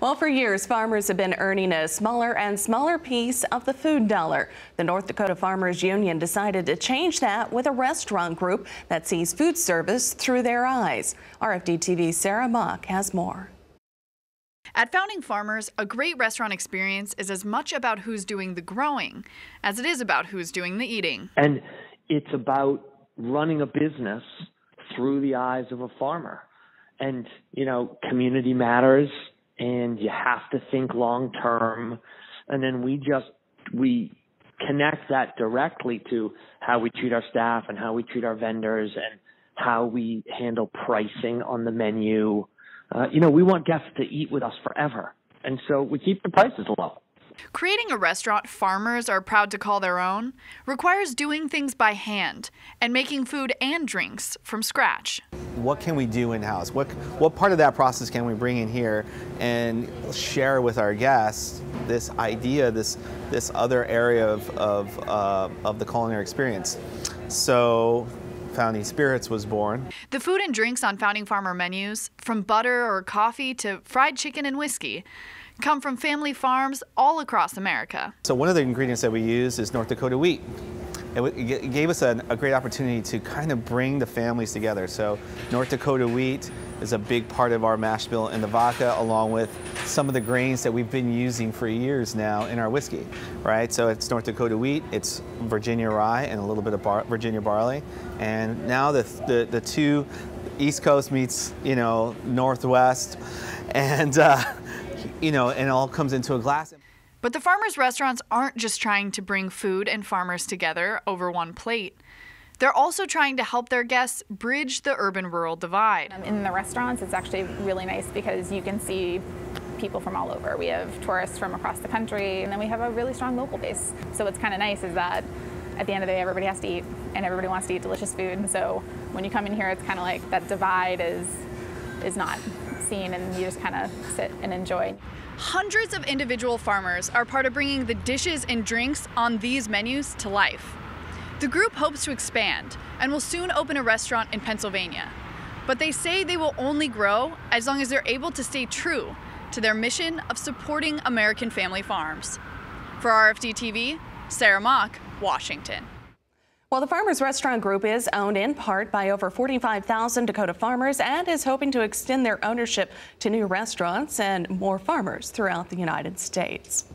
Well, for years, farmers have been earning a smaller and smaller piece of the food dollar. The North Dakota Farmers Union decided to change that with a restaurant group that sees food service through their eyes. RFD-TV's Sarah Mock has more. At Founding Farmers, a great restaurant experience is as much about who's doing the growing as it is about who's doing the eating. And it's about running a business through the eyes of a farmer. And, community matters, and you have to think long term. And then we connect that directly to how we treat our staff and how we treat our vendors and how we handle pricing on the menu. We want guests to eat with us forever. And so we keep the prices low. Creating a restaurant farmers are proud to call their own requires doing things by hand and making food and drinks from scratch. What can we do in-house? What part of that process can we bring in here and share with our guests this idea, this other area of the culinary experience? So Founding Spirits was born. The food and drinks on Founding Farmer menus, from butter or coffee to fried chicken and whiskey, come from family farms all across America. So one of the ingredients that we use is North Dakota wheat. It gave us a great opportunity to kind of bring the families together. So North Dakota wheat is a big part of our mash bill and the vodka, along with some of the grains that we've been using for years now in our whiskey, right? So it's North Dakota wheat, it's Virginia rye, and a little bit of Virginia barley. And now the two, East Coast meets, Northwest, and it all comes into a glass. But the farmers' restaurants aren't just trying to bring food and farmers together over one plate. They're also trying to help their guests bridge the urban-rural divide. In the restaurants, it's actually really nice because you can see people from all over. We have tourists from across the country, and then we have a really strong local base. So what's kind of nice is that at the end of the day, everybody has to eat, and everybody wants to eat delicious food. And so when you come in here, it's kind of like that divide is not seen, and you just kind of sit and enjoy. Hundreds of individual farmers are part of bringing the dishes and drinks on these menus to life. The group hopes to expand and will soon open a restaurant in Pennsylvania. But they say they will only grow as long as they're able to stay true to their mission of supporting American family farms. For RFD-TV, Sarah Mock, Washington. Well, the Farmers Restaurant Group is owned in part by over 45,000 Dakota farmers and is hoping to extend their ownership to new restaurants and more farmers throughout the United States.